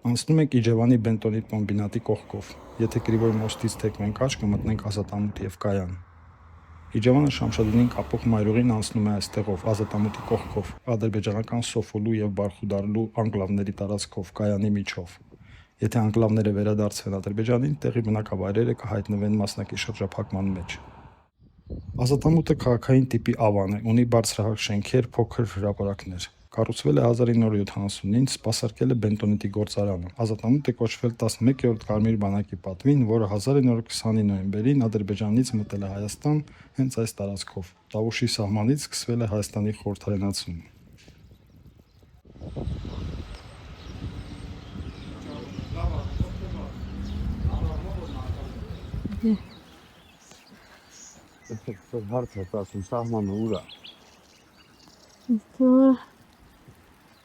Անցնում ենք Իջևանի բենտոնիտ կոմբինատի կողքով։ Եթե Կրիվոյ մոստից թեքվենք աջ, կմտնենք Ազատամուտ և Կայան։ Իջևանը Շամշադինին կապող մայրուղին անցնում է այստեղով, Ազատամուտի կողքով, ադրբեջանական Սոֆոլու և Բարխուդարլու անկլավների տարածքով, Կայանի միջով։ Եթե անկլավները վերադարձվեն Ադրբեջանին, տեղի բնակավայրերը կհայտնվեն մասնակի շրջափակման մեջ։ Ազատամուտը քաղաքային տիպի ավան է, ունի բարձրահարկ շենքեր, փոքր հրապարակներ։ Կառուցվել է 1970-ին, սպասարկել է բենտոնիտի գործարանը։ Ազատամուտ է կոչվել 11-րդ Կարմիր բանակի պատվին, որը 1920-ի նոյեմբերին Ադրբեջանից մտել է Հայաստան հենց այս տարածքով։ Տավուշի սահմանից սկսվել է Հայաստանի խորհրդարենացումը։ Հարց է տասում սահմանը ուր է։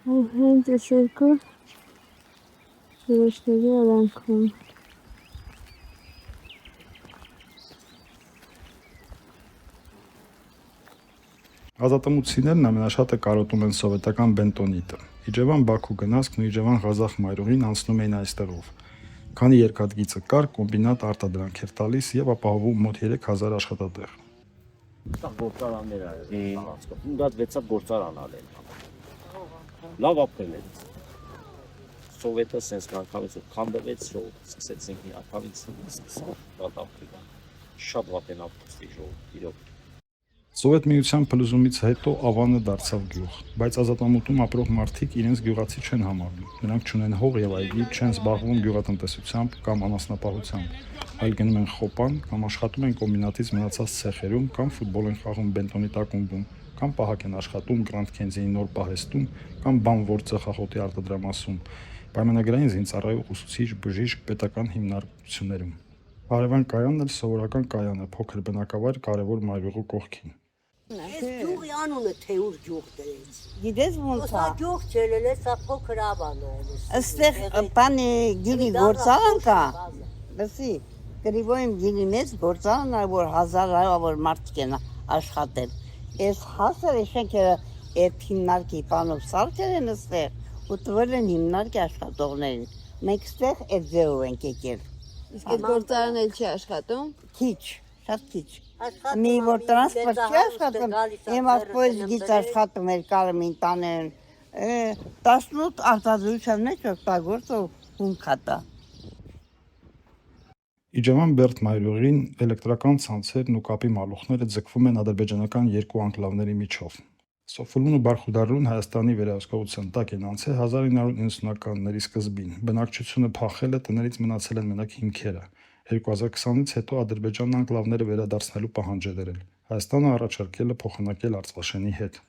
Հենց այս երկու շրեշտերի արանքում։ Ազատամուտցիներն ամենաշատը կարոտում են սովետական բենտոնիտը։ Իջևան-Բաքու գնացքն ու Իջևան-Ղազախ մայրուղին անցնում էին այստեղով։ Քանի երկաթգիծը կար, կոմբինատ արտադրանք էր տալիս և ապահովում մոտ 3000 աշխատատեղ։ Դա գործարաններ է տարածքով։ Դա 6 գործարան ալել։ Լավ ապրել է։ Սովետը sense կանգնեց, քանդվեց, սկսեցին ապավից դատապրիգա։ Շատ վատ են ապրեցի իրոք։ Սովետ միության փլուզումից հետո Ավանը դարձավ գյուղ, բայց Ազատամուտում ապրող մարդիկ իրենց գյուղացի չեն համարում։ Նրանք չունեն հող և այգի, չեն զբաղվում գյուղատնտեսությամբ կամ անասնապահությամբ, այլ գնում են խոպան կամ աշխատում են կոմբինատից մնացած ցեխերում կամ ֆուտբոլ են խաղում բենտոնիտ ակումբում, կամ պահակ են աշխատում Գրանդ Քենզիի նոր պահեստում կամ բանվոր ծխախոտի արտադրամասում, պայմանագրային զինծառայող, ուսուցիչ, բժիշկ, պետական հիմնարկություններում։ Հարևան կայանն էլ սովորական կայան է, փոքր բնակավայր կարևոր մայրուղու կողքին։ Այս գյուղի անունը Թեուր գյուղ դրեց։ Գիտես ոնց է։ Սա գյուղ չելել է, սա փոքր ավան է։ Այստեղ բանի գինի գործարան կա։ Լսի, Կրիվոյում գինի մեծ գործարան է, որ հազարավոր մարդիկ են աշխատել։ Այս հասարը շենքերը այդ հիմնարկի պանով սարքել են այստեղ ու տվել են հիմնարկի աշխատողներին։ Մենք այստեղ այդ ձևով ենք եկել։ Իսկ այդ գործարանը էլ չի աշխատում։ Քիչ, շատ քիչ։ Մի որ տրանսպորտ չի աշխատում, իմ ասպոյս գից աշխատում էր կարմին տանեն, 18 արտադրության մեջ օգտագործող հունքատա։ Իջևան-Բերդ մայրուղին էլեկտրական ցանցերն ու կապի մալուխները ձգվում են ադրբեջանական երկու անկլավների միջով։ Սոֆոլուն ու Բարխուդարլուն Հայաստանի վերահսկողության տակ են անցել 1990-ականների սկզբին։ Բնակչությունը փախել է, տներից մնացել են մենակ հիմքերը։ 2020-ից հետո Ադրբեջանն անկլավները վերադարձնելու պահանջ է դրել։ Հայաստանը առաջարկել է փոխանակել Արցախաշենի հետ։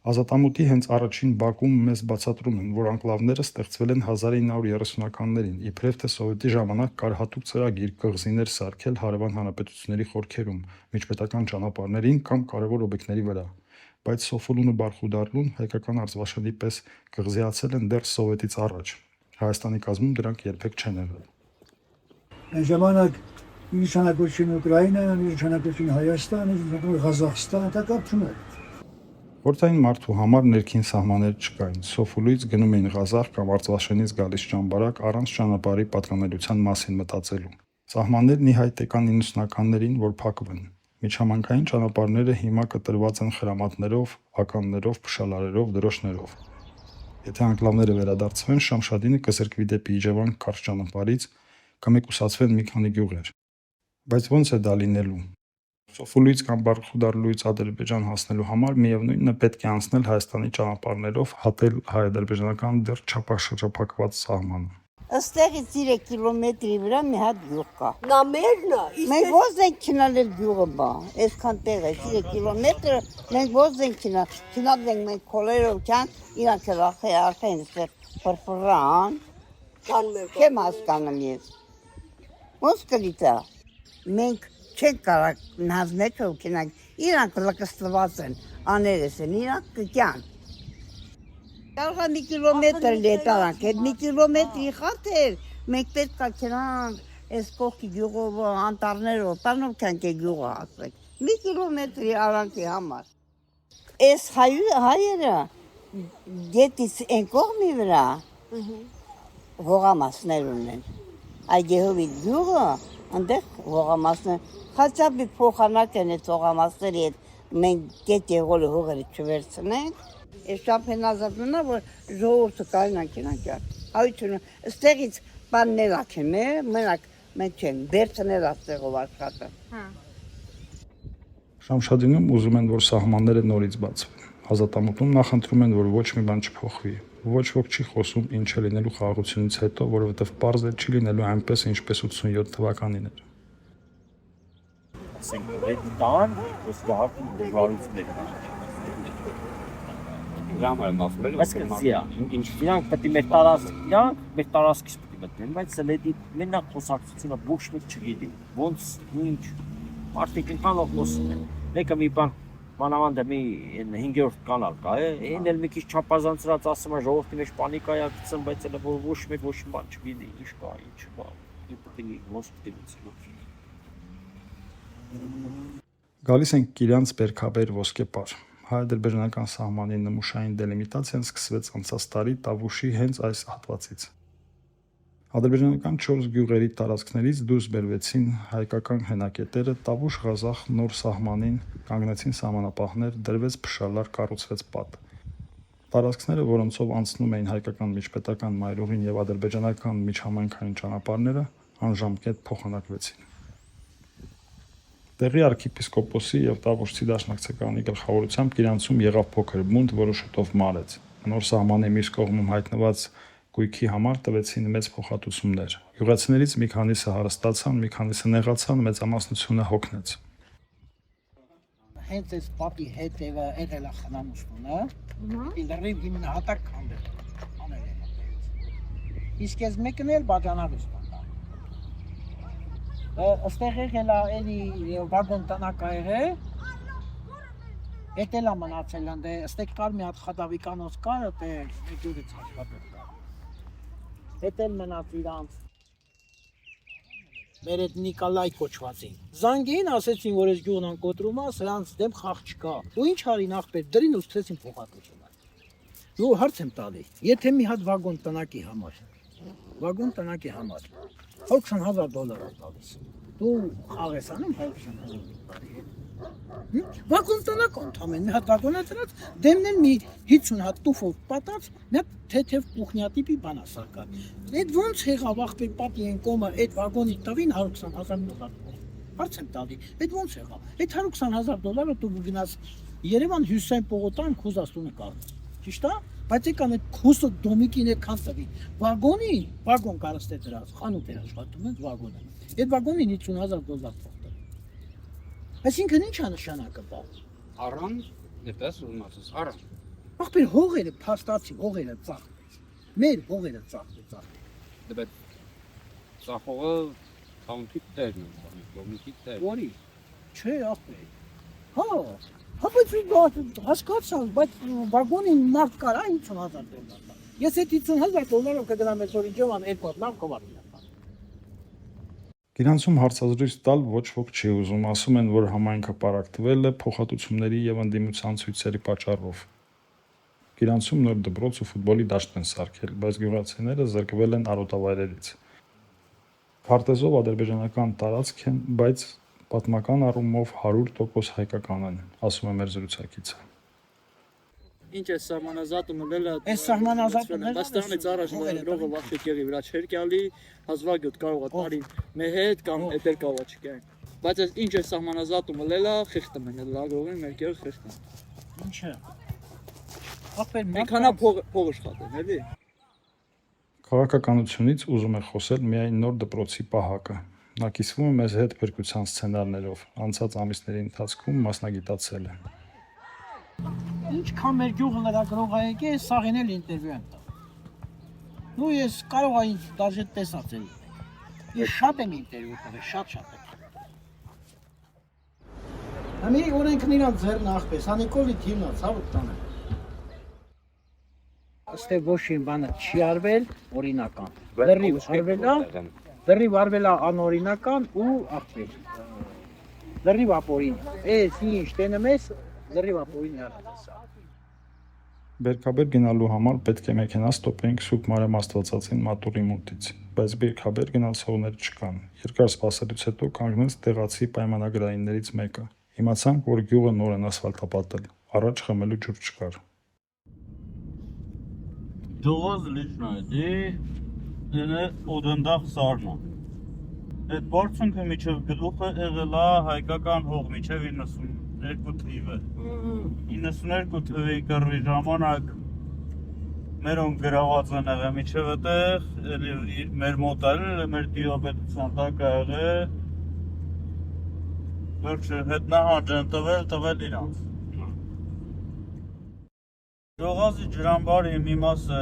Ազատամուտի հենց առաջին բակում մեզ բացատրում են, որ անկլավները ստեղծվել են 1930-ականներին, իբրև թե սովետի ժամանակ կար հատուկ ծրագիր կղզիներ սարքել հարևան հանրապետությունների խորքերում, միջպետական ճանապարհներին կամ կարևոր օբյեկտների վրա։ Բայց Սոֆոլուն ու Բարխուդարլուն հայկական Արցախաշենի պես կղզիացել են դեռ սովետից առաջ։ Հայաստանի կազմում դրանք երբեք չեն եղել։ Այն ժամանակ իր նշանակություն Ուկրաինա, իր նշանակություն Հայաստան, իր նշանակություն Ղազախստան, դա կապ չուներ։ Խորհրդային մարդու համար ներքին սահմաններ չկային։ Սոֆոլուից գնում էին Ղազախ կամ Արցախաշենից գալիս ճամբարակ առանց ճանապարհի պատկանելիության մասին մտածելու։ Սահմաններն ի հայտ եկան 90-ականներին, որ փակվեն։ Միջհամայնքային ճանապարհները հիմա կտրված են խրամատներով, ականներով, փշալարերով, դրոշներով։ Եթե անկլավները վերադարձվեն, Շամշադինը կզրկվի դեպի Իջևան կարճ ճանապարհից, կմեկուսացվեն մի քանի գյուղեր։ Բայց ոնց է դա լինելու։ Սոֆոլուից կամ Բարխուդարլուից Ադրբեջան հասնելու համար միևնույնն է պետք է անցնել Հայաստանի ճանապարհներով, հատել հայ-ադրբեջանական դեռ չափաշրջափակված սահմանը։ Այստեղից 3 կիլոմետրի վրա մի հատ գյուղ կա։ Նա մերն է։ Մենք ո՞զ ենք քնալել գյուղը բա, այսքան տեղ է 3 կիլոմետր, մենք ո՞զ ենք քնալ ենք մենք քոլերով կան, իրանք էլ արխային այստեղ ֆրֆրան, չեմ հասկանում ես։ Ոնց կլիտա։ Մենք չենք կարող նազնեթով քնանք, իրանք լկստված են, աներես են, իրանք կկյան։ Կարող է մի կիլոմետր լետարանք, այդ մի կիլոմետրի խաթեր, մենք պետք է քնանք, այս կողքի գյուղով, անտառներով, տանով կյանք է գյուղը հասեք, մի կիլոմետրի արանքի համար։ Այս հայերը գետից են կողմի վրա, հողամասներ ունեն։ Այդ Եհովի գյուղը այնտեղ հողամասներ խաչապի փոխանակ են այդ հողամասների հետ մենք գետ եղոլը հողերը չվերցնենք։ Ես շապեն ազատունա, որ ժողովուրդը կարինանք ինանք։ Հայությունը ստեղից բաններ ակեմ է, մենակ մենք չենք, բերցնել աստեղով աշխատը։ Շամշադինում ուզում են, որ սահմանները նորից բացվեն։ Ազատամուտում նախընտրում են, որ ոչ մի բան չփոխվի։ Ոչ ոք չի խոսում ինչ է լինելու խաղաղությունից հետո, որովհետև պարզ է չի լինելու այնպես, ինչպես 87 թվականին էր։ Տան, ոստահարդի դժվարություններ։ Բայց կզիա, իրանք պետք է մեր տարածքից պետք է մտնեն, բայց սլետի մենակ խոսակցությունը ոչ մեկ չգիտի, ոնց, ինչ, մարդիկ ընկանով խոսում են, մեկը մի բանավանդը մի 5-րդ կանալ կա, այն էլ մի քիչ չապազանցրած ասում է ժողովրդի մեջ պանիկա է գցում, բայց էլ ոչ մեկ ոչ մի բան չգիտի, ինչ կա, ոնց պետք է լուծի։ Գալիս ենք Կիրանց բերքաբեր ոսկեպար։ Հայ-ադրբեջանական սահմանի նմուշային դելիմիտացիան սկսվեց անցած տարի Տավուշի հենց այս հատվածից։ Ադրբեջանական 4 գյուղերի տարածքներից դուրս բերվեցին հայկական հենակետերը, Տավուշ-Ղազախ նոր սահմանին կանգնեցին սահմանապահներ, դրվեց փշալար, կառուցվեց պատ։ Տարածքները, որոնցով անցնում էին հայկական միջպետական մայրուղին եւ ադրբեջանական միջհամայնքային ճանապարհները, անժամկետ փոխանակվեցին։ Տեղի arczepiskopos-ի եւ Տավուշցի դաշնակցականի գլխավորությամբ Կիրանցում եղավ փոքր բունտ, որը շուտով մարեց։ Նոր սահմանի մյուս կողմում հայտնված գույքի համար տվեցին մեծ փոխհատուցումներ։ Գյուղացիներից մի քանիսը հարստացան, մի քանիսը նեղացան, մեծամասնությունը հոգնեց։ Հենց այս պապի հետ եղել է խնամուշտունը, ինդրիվ հիմնահատակ անել է։ Իսկ ես մեկն էլ բաժանարուս Աստեղ եղել է էլի վագոն տնակ եղել, էդ էլ է մնացել են, աստեղ կար մի հատ խադավիկանոց կար, մեկ ուրից աշխատել կար, էդ էլ մնաց իրանց, մեր էդ Նիկալայ կոչվածին, զանգին ասեցին, որ ես գյուղն անկոտրում է, սրանց դեմ խաղ չկա, ու ինչ հարին աղբեր, դրին ու սկսեցին փոխատուցում են, ու հարց եմ տալի, եթե մի հատ վագոն տնակի համար, $20,000 տալիս։ Դու խաղ ես անում $20,000 Վագոն տնակ ընդամեն, մի հատ վագոն է տրած, դեմն են մի 50 հատ տուֆով պատած, մի հատ թեթև պուխնյատիպի բան է սարկան։ Այդ ոնց եղավ աղբեր պատի են կոմը, այդ վագոնի տվին $120,000 Հարց եմ տալի, այդ ոնց եղավ։ Այդ $120,000 դու գնաս Երևան Հյուսիսային պողոտան Խուզաստունը կար։ Ճիշտ է։ Բայց եկան այդ քուսը դոմիկին է քան տվի։ Վագոն կարստե դրած, խանութ էր աշխատում են վագոնը։ Այդ վագոնին $50,000 թողել։ Այսինքն ի՞նչ է նշանակը դա։ Առան, դեպս ուսումնասիրես, առան։ Ախպեր հողերը փաստացի, հողերը ծախվեց։ Մեր հողերը ծախվեց։ Դեպս ծախողը քաունթի տերն է, դոմիկի տեր։ Որի։ Չէ, ախպեր։ Հա, բայց հասկացան, բայց վագոնին մարդ կար, $50,000 Ես այդ $50,000 կգնամ ես որ իջոման այդ պատ լավ կվարին։ Կիրանցում հարցազրույց տալ ոչ ոք չի ուզում, ասում են, որ համայնքը պարակտվել է փոխհատուցումների եւ ընդդիմության ցույցերի պատճառով։ Կիրանցում նոր դպրոց ու ֆուտբոլի դաշտ են սարքել, բայց գյուղացիները զրկվել են արոտավայրերից։ Քարտեզով ադրբեջանական տարածք են, բայց պատմական առումով 100% հայկական են, ասում է մեր զրուցակիցը։ Ինչ է սահմանազատումը լելա։ Այս սահմանազատումը բայց դրանից առաջ ռողը վախշեկեղի վրա չէր գալի, հազվագյուտ կարող է տարին մեր հետ կամ էտեր կարող է չկային։ Բայց այս ինչ է սահմանազատումը լելա, խիղտում են, լագրողին մեր կերը խիղտում։ Ինչը։ Ախպեր Մենքանա փող աշխատեն, էլի։ Քաղաքականությունից ուզում է խոսել միայն նոր դպրոցի պահակը։ Նա կիսվում է մեզ հետ փրկության սցենարներով, անցած ամիսների ընթացքում մասնագիտացել է։ Ինչքան մեր գյուղը լրագրող է եկել, սաղին էլ ինտերվյու եմ տա։ Ու ես կարող եմ ինձ դաժե տեսած էլ։ Ես շատ եմ ինտերվյու տվել, շատ եմ։ Համի օրենքն իրան ձեռն աղպես, Անիկոլի թիմն է, ցավոք տանը։ Աստե ոչ մի բանը չի արվել օրինական։ Լրիվ արվել է անօրինական ու աղբեր։ Լրիվ ապօրին։ Էս ինչ տենեմ ես լրիվ ապօրին արվել։ Բերքաբեր գնալու համար պետք է մեքենա ստոպենք Սուրբ Մարիամ Աստվածածին մատուռի մոտից, բայց բերքաբեր գնացողներ չկան։ Երկար սպասելուց հետո կանգնեց տեղացի պայմանագրայիններից մեկը։ Իմացանք, որ գյուղը նոր են ասֆալտապատել, առաջ խմելու ջուր չկար։ Ջողոզ լիճն է, դե օդնդախ սարնա։ Այդ բարձունքը միջև գլուխը եղել է հայկական հող միջև 92 թիվը։ 92 թվի կռվի ժամանակ մերոն գրաված են եղել միջև այդտեղ, մեր մոտ էլ մեր դիաբետության տակ ա եղել։ Վերջը հետնահաճ են տվել իրանց։ Ջողազի ջրամբարի մի մասը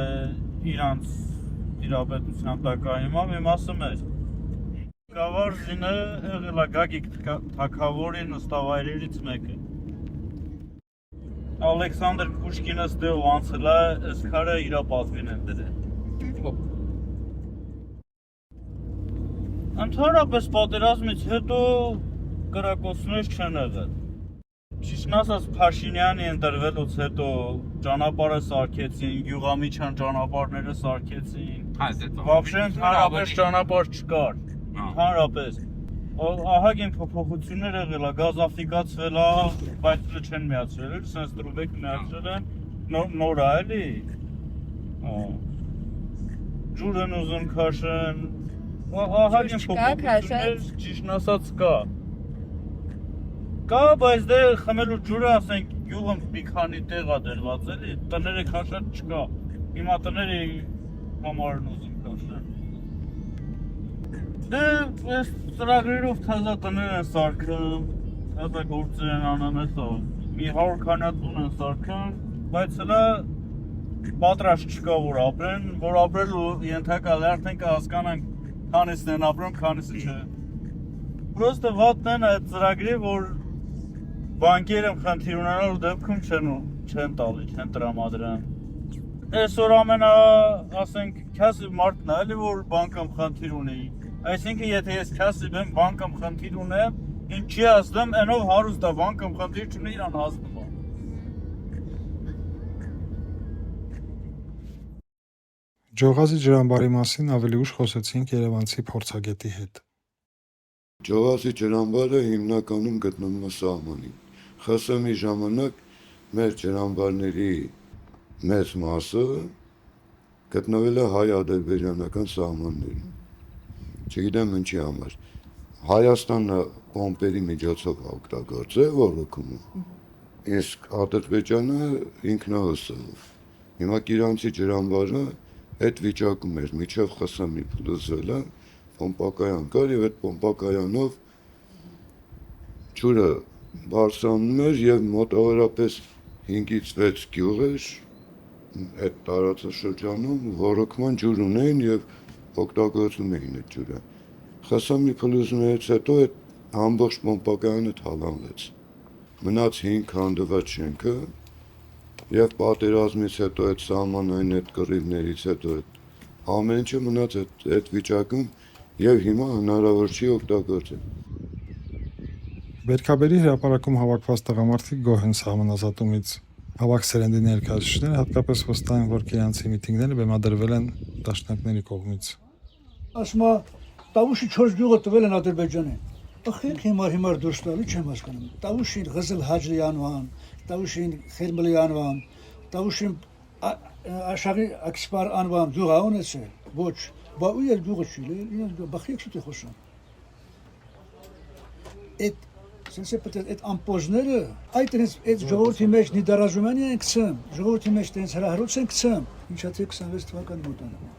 իրանց դիաբետության տակ ա հիմա, մի մասը մեր։ Կավարժինը եղել է Գագիկ թագավորի նստավայրերից մեկը։ Ալեքսանդր Պուշկինը ստեղ անցել է, այս քարը իր պատվին են դրել։ Ընդհանրապես պատերազմից հետո կրակոցներ չեն եղել։ Ճիշտն ասած Փաշինյանի ընտրվելուց հետո ճանապարհը սարքեցին, գյուղամիջյան ճանապարհները սարքեցին։ Вообще ընդհանրապես ճանապարհ չկար։ Ընդհանրապես ահագին փոփոխություններ եղել է, գազաֆիկացվել է, բայց դեռ չեն միացրել, sense տրուբեք միացրել են, նոր է էլի։ Ջուրը ուզում քաշեն, ահագին փոփոխություններ ճիշտ ասած կա։ Կա, բայց դե խմելու ջուրը, ասենք, գյուղը մի քանի տեղ ա դրված էլի, տները քաշած չկա։ Հիմա տները համարն ուզում քաշեն։ Դե, այս ծրագրերով թազա տներ են սարքում, թազա գործեր են անում էսով, մի 100 քանյա տուն են սարքում, բայց հլա պատրաստ չկա որ ապրելու ենթակալ է արդեն կհասկանանք քանիսն են ապրում, քանիսը չէ։ Պրոստը վատն են այդ ծրագրի, որ բանկերը խնդիր ունենալու դեպքում չեն տալի, չեն տրամադրան։ Այսօր ասենք, քյասիվ մարդն է էլի, որ բանկամ խնդիր ունի։ Այսինքն, եթե ես քյասիվ եմ, բանկամ խնդիր ունեմ, ինչ չի ասում, այնով հարուստ է, բանկամ խնդիր չունի, իրան հասնում է։ Ջողազի ջրամբարի մասին ավելի ուշ խոսեցինք երևանցի փորձագետի հետ։ Ջողազի ջրամբարը հիմնականում գտնվում է սահմանին։ ԽՍՀՄ-ի ժամանակ մեր ջրամբարների մեծ մասը գտնվել է հայ-ադրբեջանական սահմաններում։ Չգիտեմ ինչի համար։ Հայաստանը պոմպերի միջոցով օգտագործել է ոռոգումը, իսկ Ադրբեջանը ինքնահոսով։ Հիմա իրանցի ջրամբարը այդ վիճակում էր, միջև ԽՍՀՄ-ի փլուզվել է, պոմպակայան կար եւ այդ պոմպակայանով ջուրը բարձրանում էր եւ մոտավորապես 5-ից 6 գյուղեր այդ տարածաշրջանում ոռոգման ջուր ունեին եւ օգտագործում էին այդ ջուրը։ ԽՍՀՄ-ի փլուզումից հետո այդ ամբողջ պոմպակայանը թալանվեց։ Մնաց 5 քանդված շենքը եւ պատերազմից հետո այդ սահմանային այդ կռիվներից հետո ամեն ինչը մնաց այդ վիճակում եւ հիմա հնարավոր չի օգտագործել։ Բերքաբերի հրապարակում հավաքված տղամարդիկ գոհ են սահմանազատումից։ Հավաք սերնդի ներկայացուցիչները հատկապես վստահ են, որ իրանցի միտինգները բեմադրվել են դաշնակների կողմից։ Ասում է, Տավուշի 4 գյուղը տվել են Ադրբեջանին։ Ախենք հիմար դուրս տալու չեմ հասկանում։ Տավուշին Ղզել Հաջլի անվան, Տավուշին Խերմլի անվան, Տավուշին Աշաղի Աքսպար անվան գյուղ ունեցել։ Ոչ, բա ու ել գյուղը չի, իրենց բախիք շուտ է խոսում։ Այդ Սենսե պետք է այդ ամպոզները այդ ժողովրդի մեջ նիդարազումանի են գցում, ժողովրդի մեջ տենց հրահրոց են գցում, ինչա թե 26 թվականի մոտանում։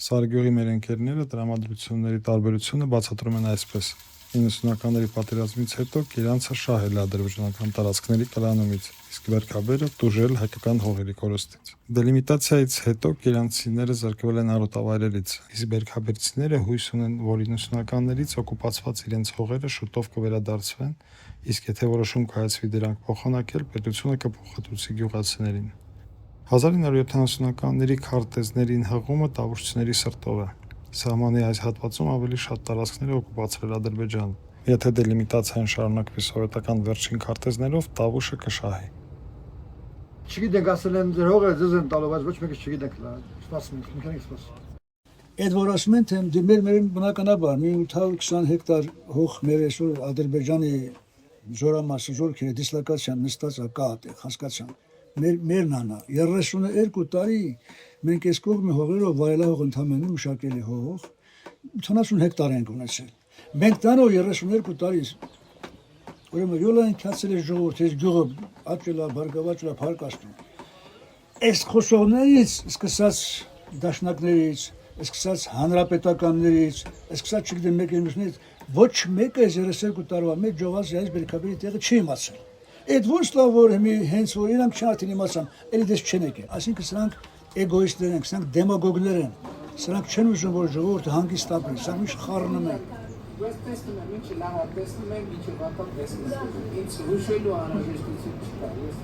Սարգյուղի մեր ընկերները տրամադրությունների տարբերությունը բացատրում են այսպես. 90-ականների պատերազմից հետո Կիրանցը շահել է ադրբեջանական տարածքների կլանումից, իսկ Բերքաբերը տուժել հայկական հողերի կորստից։ Դելիմիտացիայից հետո կիրանցիները զրկվել են արոտավայրերից, իսկ բերքաբերցիները հույս ունեն, որ 90-ականներից օկուպացված իրենց հողերը շուտով կվերադարձվեն, իսկ եթե որոշում կայացվի դրանք փոխանակել, պետությունը կփոխհատուցի գյուղացիներին։ 1970-ականների քարտեզներին հղումը տավուշցիների սրտով է։ Սահմանի այս հատվածում ավելի շատ տարածքներ է օկուպացրել Ադրբեջանը։ Եթե դելիմիտացիան շարունակվի սովետական վերջին քարտեզներով, Տավուշը կշահի։ չգիտենք ասել են ձեր հողը ձեզ են տալու, բայց ոչ մեկը չգիտենք լա։ Սպասում ենք, մի քանի սպաս։ Այդ որ ասում են, թե մեր բնականաբար մի 820 հեկտար հող մեր այսօր Ադրբեջանի զորամասի զորքերը դիսլոկացիան նստած կա այդտեղ, հասկացան։ Մերն անա 32 տարի մենք այս կողմի հողերով վայելահող ընդամենը մշակելի հող 80 հեկտար ենք ունեցել։ Մենք տանով 32 տարի ուրեմն յոլա են քացել է ժողովուրդ, այս գյուղը աճելա, բարգավաճելա, փարկաշտում։ Այս խոսողներից սկսած դաշնակներից, սկսած հանրապետականներից, սկսած չգիտեմ մեկը մյուսներից ոչ մեկը 32 տարվա մեջ ջողաս այս բերքաբերի տեղը չի իմացել։ Այդ ոնց լավ որ հենց որ իրանք չարթին իմացան, էլի դες չեն եկել։ Այսինքն սրանք էգոիստներ են, սրանք դեմագոգներ են։ Սրանք չեն ուզում որ ժողովուրդը հանգիստ ապրի, սրանք միշտ խառնում են։ Ես տեսնում եմ, ինչ լավ է, տեսնում եմ, ինչ վատը տեսնում եմ։ Ինչ հուշելու անհրաժեշտություն չկա։ Ես